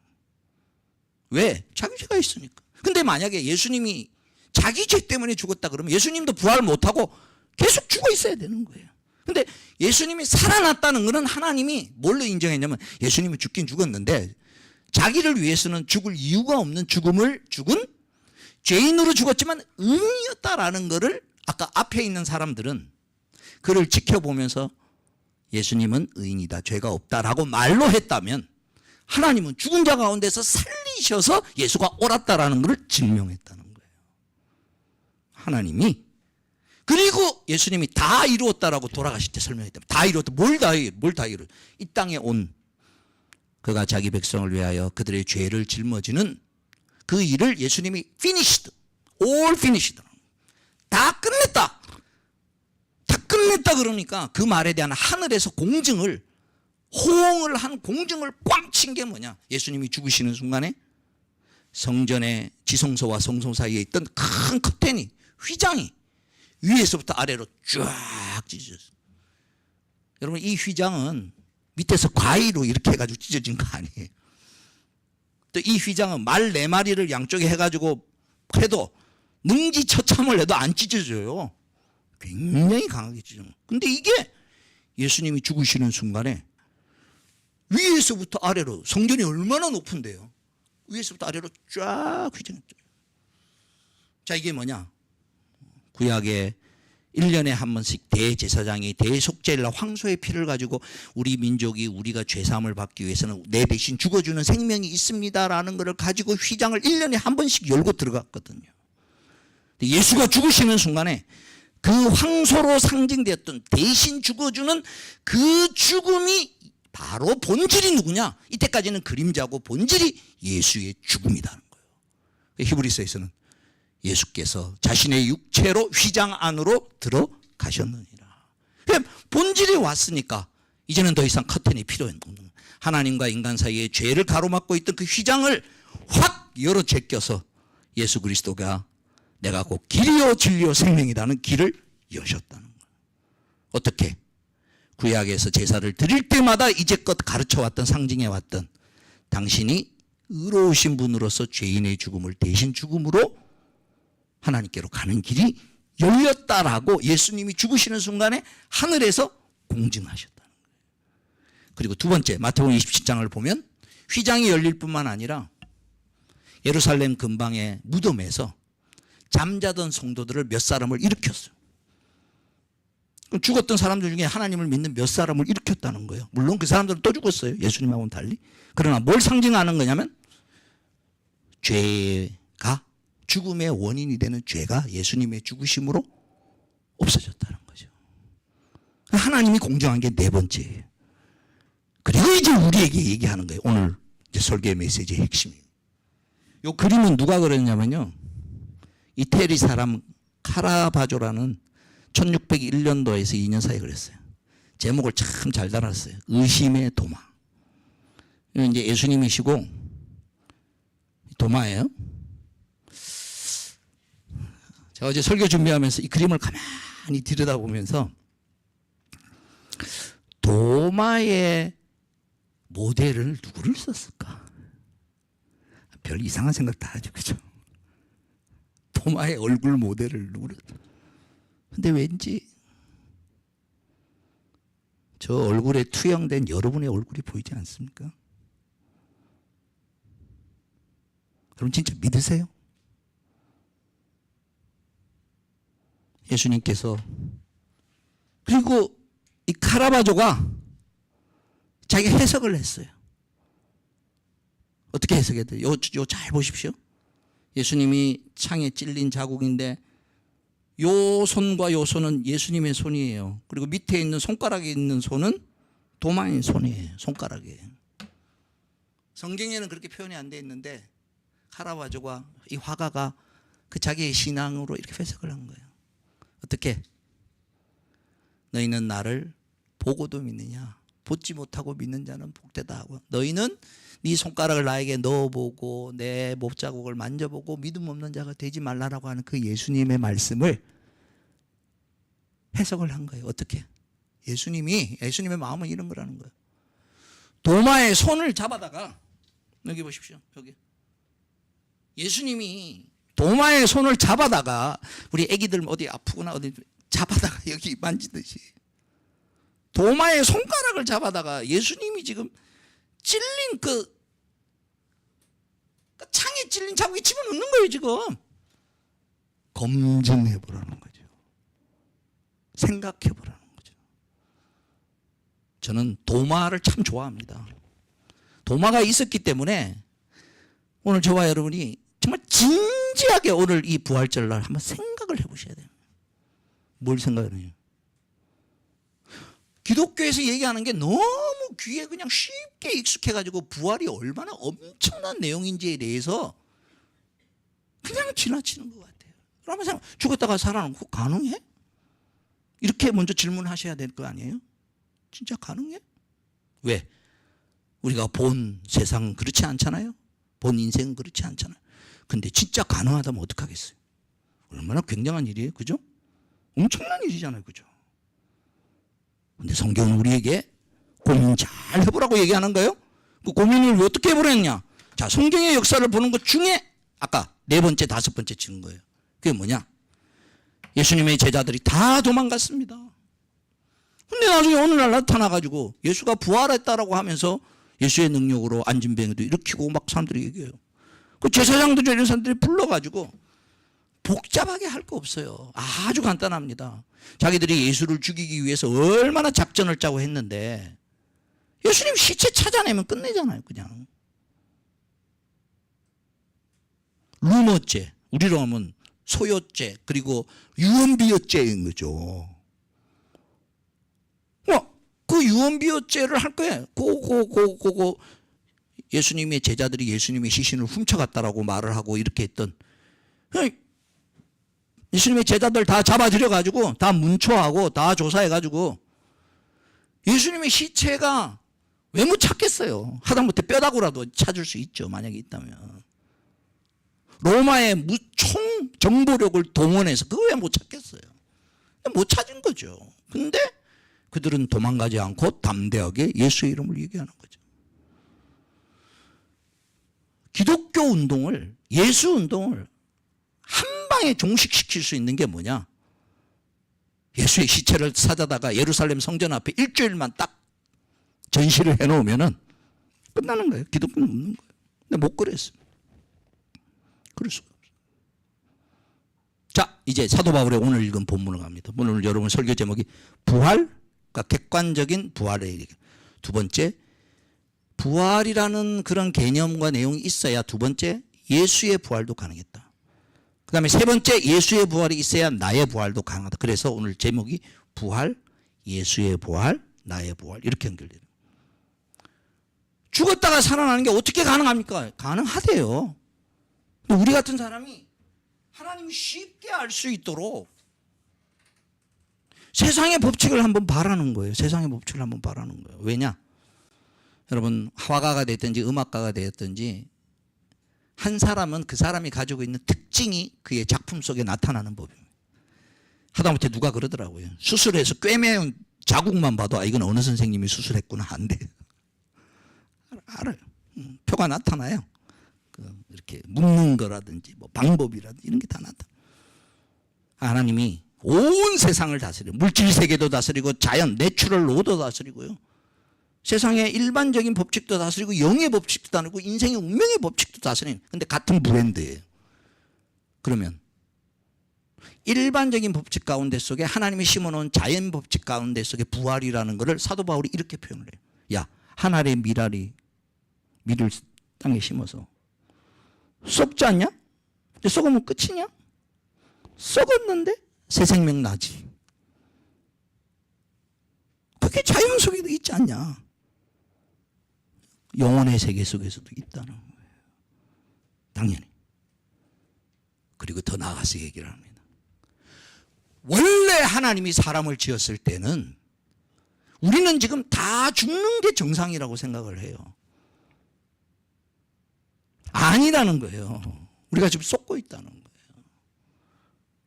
왜? 자기 죄가 있으니까. 근데 만약에 예수님이 자기 죄 때문에 죽었다 그러면 예수님도 부활 못하고 계속 죽어 있어야 되는 거예요. 근데 예수님이 살아났다는 것은 하나님이 뭘로 인정했냐면 예수님은 죽긴 죽었는데 자기를 위해서는 죽을 이유가 없는 죽음을 죽은 죄인으로 죽었지만 의인이었다라는 것을 아까 앞에 있는 사람들은 그를 지켜보면서 예수님은 의인이다, 죄가 없다라고 말로 했다면 하나님은 죽은 자 가운데서 살리셔서 예수가 옳았다라는 것을 증명했다는 거예요. 하나님이. 그리고 예수님이 다 이루었다라고 돌아가실 때 설명했다. 다 이루었다. 뭘 다 이루었다. 이 땅에 온 그가 자기 백성을 위하여 그들의 죄를 짊어지는 그 일을 예수님이 finished, all finished, 다 끝냈다. 다 끝냈다 그러니까 그 말에 대한 하늘에서 공증을, 호응을 한 공증을 꽝 친 게 뭐냐? 예수님이 죽으시는 순간에 성전의 지성소와 성소 사이에 있던 큰 커튼이, 휘장이 위에서부터 아래로 쫙 찢어졌어요. 여러분, 이 휘장은 밑에서 과위로 이렇게 해가지고 찢어진 거 아니에요. 또 이 휘장은 말 4마리를 양쪽에 해가지고 해도 능지처참을 해도 안 찢어져요. 굉장히 강하게 찢어져요. 근데 이게 예수님이 죽으시는 순간에 위에서부터 아래로, 성전이 얼마나 높은데요, 위에서부터 아래로 쫙 휘장했죠. 자, 이게 뭐냐? 구약에 1년에 한 번씩 대제사장이 대속죄일 황소의 피를 가지고 우리 민족이 우리가 죄사함을 받기 위해서는 내 대신 죽어주는 생명이 있습니다라는 것을 가지고 휘장을 1년에 한 번씩 열고 들어갔거든요. 예수가 죽으시는 순간에 그 황소로 상징되었던 대신 죽어주는 그 죽음이 바로 본질이 누구냐? 이때까지는 그림자고 본질이 예수의 죽음이라는 거예요. 히브리서에서는 예수께서 자신의 육체로 휘장 안으로 들어가셨느니라. 본질이 왔으니까 이제는 더 이상 커튼이 필요 없는 거예요. 하나님과 인간 사이에 죄를 가로막고 있던 그 휘장을 확 열어 제껴서 예수 그리스도가 내가 곧 길이요 진리요 생명이라는 길을 여셨다는 거예요. 어떻게? 구약에서 제사를 드릴 때마다 이제껏 가르쳐왔던, 상징해왔던 당신이 의로우신 분으로서 죄인의 죽음을 대신 죽음으로 하나님께로 가는 길이 열렸다라고 예수님이 죽으시는 순간에 하늘에서 공증하셨다는 거예요. 그리고 두 번째, 마태복음 27장을 보면 휘장이 열릴 뿐만 아니라 예루살렘 근방의 무덤에서 잠자던 성도들을 몇 사람을 일으켰어요. 죽었던 사람들 중에 하나님을 믿는 몇 사람을 일으켰다는 거예요. 물론 그 사람들은 또 죽었어요, 예수님하고는 달리. 그러나 뭘 상징하는 거냐면 죄가, 죽음의 원인이 되는 죄가 예수님의 죽으심으로 없어졌다는 거죠. 하나님이 공정한 게 네 번째예요. 그리고 이제 우리에게 얘기하는 거예요. 오늘 이제 설계 메시지의 핵심이에요. 이 그림은 누가 그렸냐면요, 이태리 사람 카라바조라는 1601년도에서 2년 사이에 그랬어요. 제목을 참 잘 달았어요. 의심의 도마. 이제 예수님이시고 도마예요. 제가 어제 설교 준비하면서 이 그림을 가만히 들여다보면서 도마의 모델을 누구를 썼을까? 별 이상한 생각 다 하죠, 그죠? 도마의 얼굴 모델을 누구를? 근데 왠지 저 얼굴에 투영된 여러분의 얼굴이 보이지 않습니까? 여러분 진짜 믿으세요? 예수님께서, 그리고 이 카라바조가 자기가 해석을 했어요. 어떻게 해석해야 돼요? 요 잘 보십시오. 예수님이 창에 찔린 자국인데 요 손과 요 손은 예수님의 손이에요. 그리고 밑에 있는 손가락에 있는 손은 도마의 손이에요. 손가락이에요. 성경에는 그렇게 표현이 안 돼 있는데 카라바조가, 이 화가가 그 자기의 신앙으로 이렇게 해석을 한 거예요. 어떻게? 너희는 나를 보고도 믿느냐? 보지 못하고 믿는 자는 복되다 하고, 너희는 네 손가락을 나에게 넣어보고 내 못자국을 만져보고 믿음 없는 자가 되지 말라라고 하는 그 예수님의 말씀을 해석을 한 거예요. 어떻게? 예수님의 마음은 이런 거라는 거예요. 도마의 손을 잡아다가, 여기 보십시오. 여기 예수님이 도마의 손을 잡아다가, 우리 애기들 어디 아프거나 어디 잡아다가 여기 만지듯이 도마의 손가락을 잡아다가 예수님이 지금 찔린 그 창에 찔린 자국에 집어넣는 거예요. 지금 검증해 보라는 거죠. 생각해 보라는 거죠. 저는 도마를 참 좋아합니다. 도마가 있었기 때문에 오늘 저와 여러분이 정말 진지하게 오늘 이 부활절날 한번 생각을 해보셔야 돼요. 뭘 생각을 해요? 기독교에서 얘기하는 게 너무 귀에 그냥 쉽게 익숙해가지고 부활이 얼마나 엄청난 내용인지에 대해서 그냥 지나치는 것 같아요. 그러면 생각, 죽었다가 살아남고 가능해? 이렇게 먼저 질문하셔야 될 거 아니에요? 진짜 가능해? 왜? 우리가 본 세상은 그렇지 않잖아요. 본 인생은 그렇지 않잖아요. 근데 진짜 가능하다면 어떡하겠어요? 얼마나 굉장한 일이에요. 그죠? 엄청난 일이잖아요. 그죠? 근데 성경은 우리에게 고민 잘 해보라고 얘기하는 거예요. 그 고민을 어떻게 해보랬냐? 자, 성경의 역사를 보는 것 중에 아까 4번째, 5번째 치는 거예요. 그게 뭐냐? 예수님의 제자들이 다 도망갔습니다. 근데 나중에 어느 날 나타나가지고 예수가 부활했다라고 하면서 예수의 능력으로 안진뱅이도 일으키고 막 사람들이 얘기해요. 그 제사장들 이런 사람들이 불러가지고 복잡하게 할 거 없어요. 아주 간단합니다. 자기들이 예수를 죽이기 위해서 얼마나 작전을 짜고 했는데 예수님 시체 찾아내면 끝내잖아요. 그냥 루머죄, 우리로 하면 소요죄, 그리고 유언비어죄인 거죠. 그 유언비어죄를 할 거예요. 고 예수님의 제자들이 예수님의 시신을 훔쳐갔다라고 말을 하고 이렇게 했던 예수님의 제자들 다 잡아들여가지고 다 문초하고 다 조사해가지고 예수님의 시체가 왜 못 찾겠어요? 하다못해 뼈다구라도 찾을 수 있죠. 만약에 있다면. 로마의 총 정보력을 동원해서 그거 왜 못 찾겠어요? 못 찾은 거죠. 근데 그들은 도망가지 않고 담대하게 예수의 이름을 얘기하는 거죠. 기독교 운동을, 예수 운동을 한 방에 종식시킬 수 있는 게 뭐냐? 예수의 시체를 찾아다가 예루살렘 성전 앞에 일주일만 딱 전시를 해놓으면 끝나는 거예요. 기독교는 없는 거예요. 근데 못 그랬어요. 그럴 수가 없어요. 자, 이제 사도 바울의 오늘 읽은 본문을 갑니다. 오늘 여러분 설교 제목이 부활, 그러니까 객관적인 부활의 얘기. 두 번째, 부활이라는 그런 개념과 내용이 있어야 두 번째, 예수의 부활도 가능했다. 그 다음에 세 번째, 예수의 부활이 있어야 나의 부활도 가능하다. 그래서 오늘 제목이 부활, 예수의 부활, 나의 부활 이렇게 연결돼요. 죽었다가 살아나는 게 어떻게 가능합니까? 가능하대요. 근데 우리 같은 사람이 하나님이 쉽게 알 수 있도록 세상의 법칙을 한번 바라는 거예요. 세상의 법칙을 한번 바라는 거예요. 왜냐? 여러분 화가가 됐든지 음악가가 되었든지 한 사람은 그 사람이 가지고 있는 특징이 그의 작품 속에 나타나는 법입니다. 하다못해 누가 그러더라고요. 수술해서 꿰매운 자국만 봐도 아 이건 어느 선생님이 수술했구나 안 돼요. 알아요. 표가 나타나요. 이렇게 묶는 거라든지 뭐 방법이라든지 이런 게 다 나타나. 하나님이 온 세상을 다스리고 물질 세계도 다스리고 자연 내추럴 로도 다스리고요. 세상의 일반적인 법칙도 다스리고 영의 법칙도 다스리고 인생의 운명의 법칙도 다스리는. 근데 같은 브랜드예요. 그러면 일반적인 법칙 가운데 속에 하나님이 심어놓은 자연 법칙 가운데 속에 부활이라는 것을 사도 바울이 이렇게 표현을 해요. 야, 한 알의 밀알이 밀을 땅에 심어서 썩지 않냐? 썩으면 끝이냐? 썩었는데 새 생명 나지. 그게 자연 속에도 있지 않냐? 영혼의 세계 속에서도 있다는 거예요. 당연히. 그리고 더 나아가서 얘기를 합니다. 원래 하나님이 사람을 지었을 때는 우리는 지금 다 죽는 게 정상이라고 생각을 해요. 아니라는 거예요. 우리가 지금 쏟고 있다는 거예요.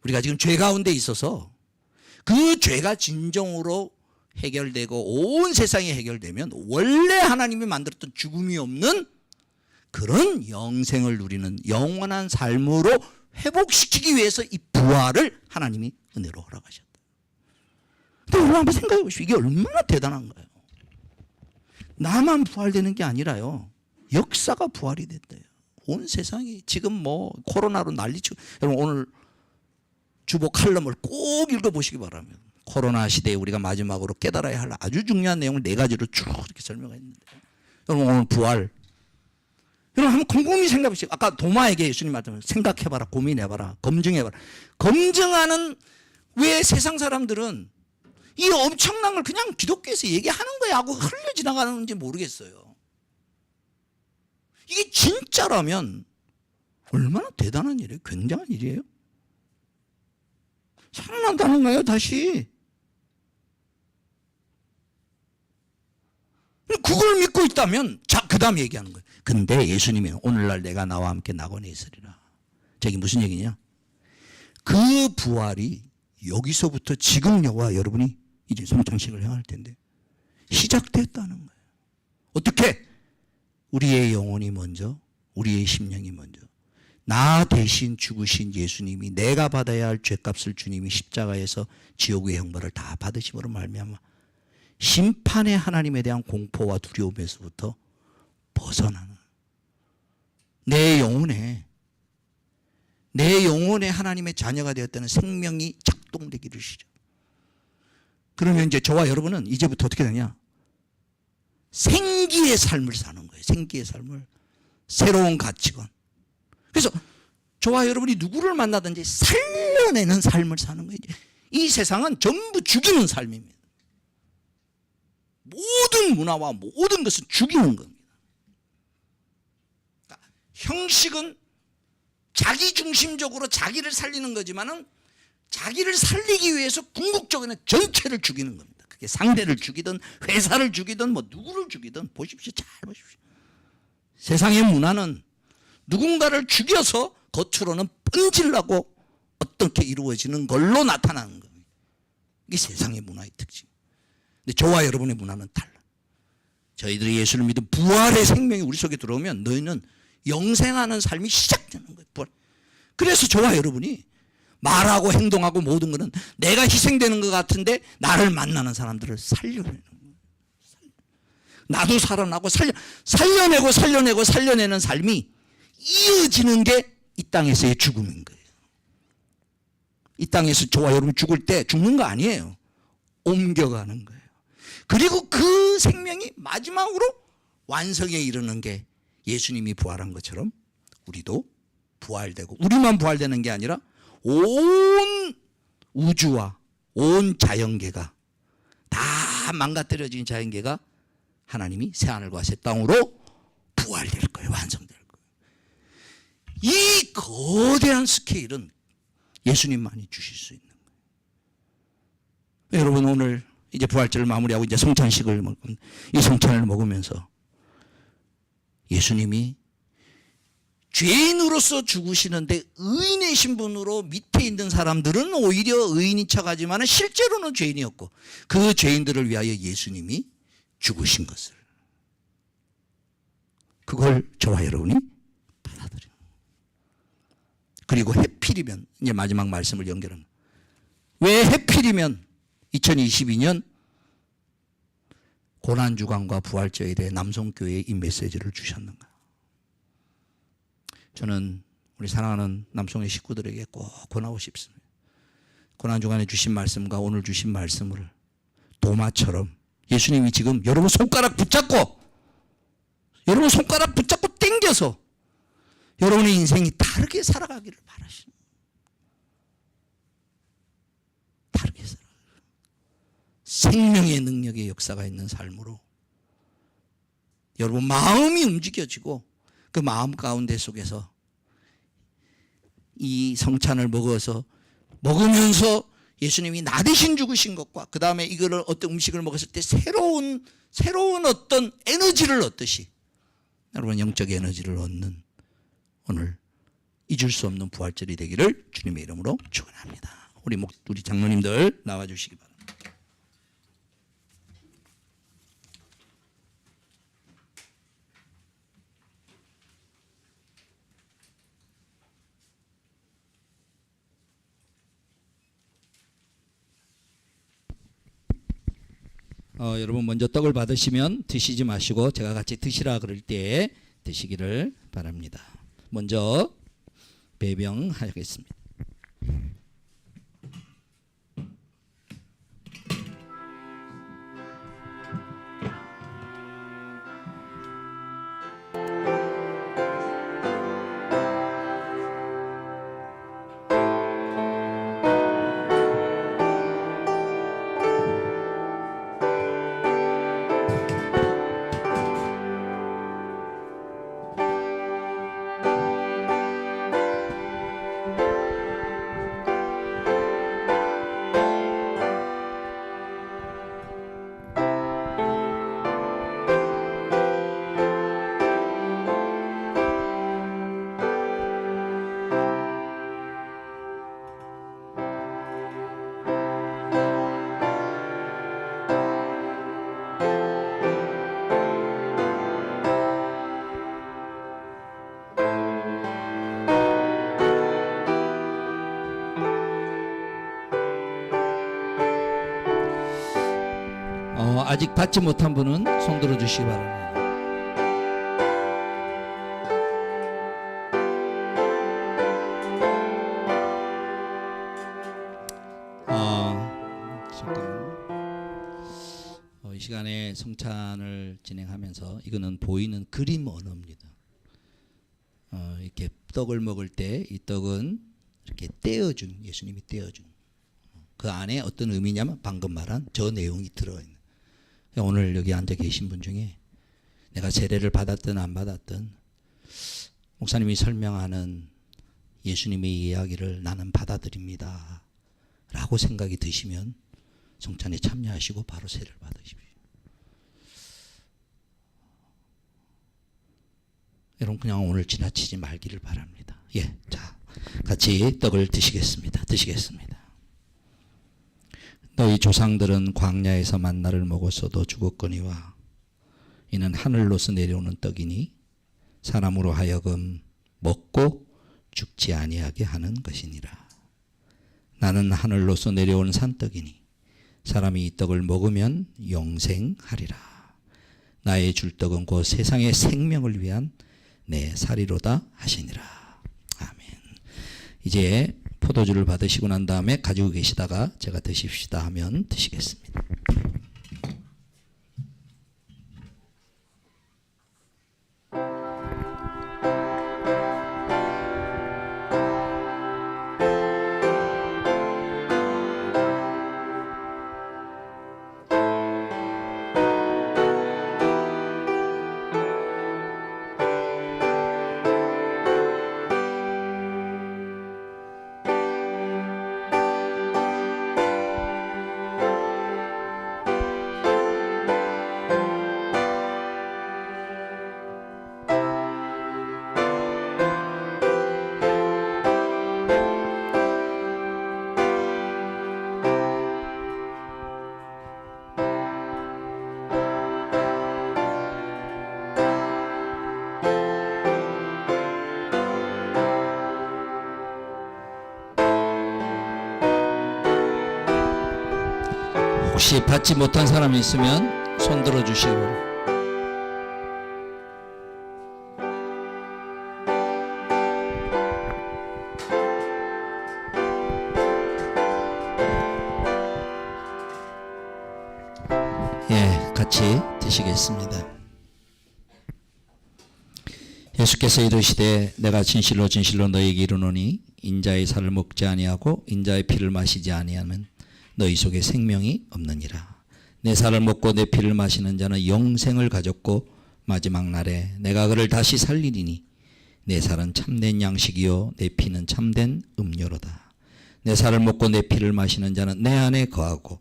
우리가 지금 죄 가운데 있어서 그 죄가 진정으로 해결되고 온 세상이 해결되면 원래 하나님이 만들었던 죽음이 없는 그런 영생을 누리는 영원한 삶으로 회복시키기 위해서 이 부활을 하나님이 은혜로 허락하셨다. 근데 여러분 한번 생각해 보십시오. 이게 얼마나 대단한 거예요. 나만 부활되는 게 아니라요, 역사가 부활이 됐대요. 온 세상이 지금 뭐 코로나로 난리치고, 여러분 오늘 주보 칼럼을 꼭 읽어보시기 바랍니다. 코로나 시대에 우리가 마지막으로 깨달아야 할 아주 중요한 내용을 4가지로 쭉 이렇게 설명했는데, 여러분 오늘 부활, 여러분 한번 곰곰이 생각해보세요. 아까 도마에게 예수님 말씀 생각해봐라, 고민해봐라, 검증해봐라. 검증하는, 왜 세상 사람들은 이 엄청난 걸 그냥 기독교에서 얘기하는 거야 하고 흘려 지나가는지 모르겠어요. 이게 진짜라면 얼마나 대단한 일이에요. 굉장한 일이에요. 살아난다는 거예요. 다시. 그걸 믿고 있다면, 자, 그 다음 얘기하는 거예요. 근데 예수님이 오늘날 내가 나와 함께 낙원에 있으리라. 저게 무슨 얘기냐? 그 부활이 여기서부터 지금 여와 여러분이 이제 성찬식을 행할 텐데 시작됐다는 거예요. 어떻게? 우리의 영혼이 먼저, 우리의 심령이 먼저, 나 대신 죽으신 예수님이, 내가 받아야 할 죄값을 주님이 십자가에서 지옥의 형벌을 다 받으심으로 말미암아 심판의 하나님에 대한 공포와 두려움에서부터 벗어나는, 내 영혼에 하나님의 자녀가 되었다는 생명이 작동되기를 시작. 그러면 이제 저와 여러분은 이제부터 어떻게 되냐? 생기의 삶을 사는 거예요. 생기의 삶을. 새로운 가치관. 그래서 저와 여러분이 누구를 만나든지 살려내는 삶을 사는 거예요. 이 세상은 전부 죽이는 삶입니다. 모든 문화와 모든 것은 죽이는 겁니다. 그러니까 형식은 자기중심적으로 자기를 살리는 거지만은 자기를 살리기 위해서 궁극적으로는 전체를 죽이는 겁니다. 그게 상대를 죽이든 회사를 죽이든 뭐 누구를 죽이든 보십시오. 잘 보십시오. 세상의 문화는 누군가를 죽여서 겉으로는 번질라고 어떻게 이루어지는 걸로 나타나는 겁니다. 이게 세상의 문화의 특징. 근데 저와 여러분의 문화는 달라. 저희들이 예수를 믿은 부활의 생명이 우리 속에 들어오면 너희는 영생하는 삶이 시작되는 거예요. 부활. 그래서 저와 여러분이 말하고 행동하고 모든 것은 내가 희생되는 것 같은데 나를 만나는 사람들을 살려내는 거예요. 나도 살아나고 살려내는 삶이 이어지는 게 이 땅에서의 죽음인 거예요. 이 땅에서 저와 여러분 죽을 때 죽는 거 아니에요. 옮겨가는 거예요. 그리고 그 생명이 마지막으로 완성에 이르는 게 예수님이 부활한 것처럼 우리도 부활되고, 우리만 부활되는 게 아니라 온 우주와 온 자연계가 다 망가뜨려진 자연계가 하나님이 새하늘과 새 땅으로 부활될 거예요. 완성될 거예요. 이 거대한 스케일은 예수님만이 주실 수 있는 거예요. 여러분 오늘 이제 부활절을 마무리하고 이제 성찬식을 먹으면, 이 성찬을 먹으면서 예수님이 죄인으로서 죽으시는데 의인이신 분으로 밑에 있는 사람들은 오히려 의인인 척하지만 실제로는 죄인이었고, 그 죄인들을 위하여 예수님이 죽으신 것을, 그걸 저와 여러분이 받아들여요. 그리고 해필이면, 이제 마지막 말씀을 연결합니다. 왜 해필이면 2022년 고난주간과 부활절에 대해 남성교회에 이 메시지를 주셨는가? 저는 우리 사랑하는 남성의 식구들에게 꼭 권하고 싶습니다. 고난주간에 주신 말씀과 오늘 주신 말씀을 도마처럼 예수님이 지금 여러분 손가락 붙잡고 당겨서 여러분의 인생이 다르게 살아가기를 바라시는, 다르게 살아가기를, 생명의 능력의 역사가 있는 삶으로 여러분 마음이 움직여지고, 그 마음 가운데 속에서 이 성찬을 먹으면서 예수님이 나 대신 죽으신 것과 그 다음에 이거를 어떤 음식을 먹었을 때 새로운 어떤 에너지를 얻듯이 여러분 영적 에너지를 얻는 오늘 잊을 수 없는 부활절이 되기를 주님의 이름으로 축원합니다. 우리 장로님들 나와주시기 바랍니다. 여러분 먼저 떡을 받으시면 드시지 마시고 제가 같이 드시라 그럴 때 드시기를 바랍니다. 먼저 배병하겠습니다. 아직 받지 못한 분은 손 들어 주시기 바랍니다. 이 시간에 성찬을 진행하면서 이거는 보이는 그림 언어입니다. 이렇게 떡을 먹을 때 이 떡은 이렇게 떼어준, 예수님이 떼어준 그 안에 어떤 의미냐면 방금 말한 저 내용이 들어있는. 오늘 여기 앉아 계신 분 중에 내가 세례를 받았든 안 받았든 목사님이 설명하는 예수님의 이야기를 나는 받아들입니다 라고 생각이 드시면 성찬에 참여하시고 바로 세례를 받으십시오. 여러분 그냥 오늘 지나치지 말기를 바랍니다. 예, 자 같이 떡을 드시겠습니다. 너희 조상들은 광야에서 만나를 먹었어도 죽었거니와 이는 하늘로서 내려오는 떡이니 사람으로 하여금 먹고 죽지 아니하게 하는 것이니라. 나는 하늘로서 내려온 산떡이니 사람이 이 떡을 먹으면 영생하리라. 나의 줄 떡은 곧 세상의 생명을 위한 내 살이로다 하시니라. 아멘. 이제 포도주를 받으시고 난 다음에 가지고 계시다가 제가 드십시다 하면 드시겠습니다. 혹시 받지 못한 사람이 있으면 손 들어 주시기 바랍니다. 예, 같이 드시겠습니다. 예수께서 이르시되 내가 진실로 진실로 너희에게 이르노니 인자의 살을 먹지 아니하고 인자의 피를 마시지 아니하면 너희 속에 생명이 없느니라. 내 살을 먹고 내 피를 마시는 자는 영생을 가졌고 마지막 날에 내가 그를 다시 살리리니 내 살은 참된 양식이요 내 피는 참된 음료로다. 내 살을 먹고 내 피를 마시는 자는 내 안에 거하고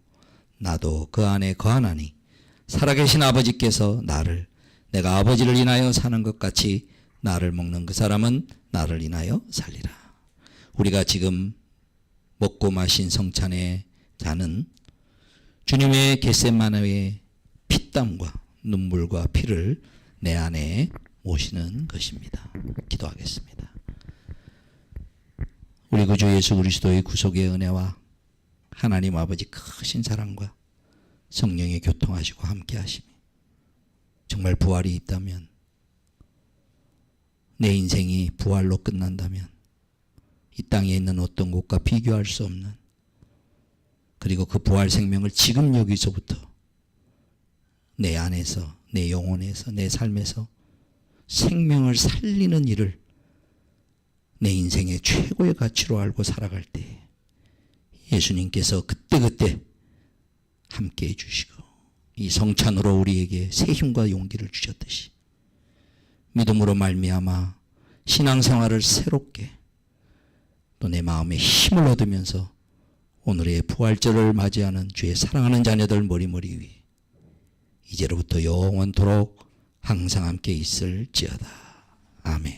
나도 그 안에 거하나니 살아계신 아버지께서 나를 내가 아버지를 인하여 사는 것 같이 나를 먹는 그 사람은 나를 인하여 살리라. 우리가 지금 먹고 마신 성찬의 자는 주님의 겟세마네의 피땀과 눈물과 피를 내 안에 모시는 것입니다. 기도하겠습니다. 우리 구주 예수 그리스도의 구속의 은혜와 하나님 아버지 크신 사랑과 성령의 교통하시고 함께 하심이 정말 부활이 있다면, 내 인생이 부활로 끝난다면 이 땅에 있는 어떤 곳과 비교할 수 없는, 그리고 그 부활 생명을 지금 여기서부터 내 안에서, 내 영혼에서, 내 삶에서 생명을 살리는 일을 내 인생의 최고의 가치로 알고 살아갈 때 예수님께서 그때그때 함께 해주시고 이 성찬으로 우리에게 새 힘과 용기를 주셨듯이 믿음으로 말미암아 신앙생활을 새롭게 또 내 마음에 힘을 얻으면서 오늘의 부활절을 맞이하는 주의 사랑하는 자녀들 머리머리 위 이제로부터 영원토록 항상 함께 있을지어다. 아멘.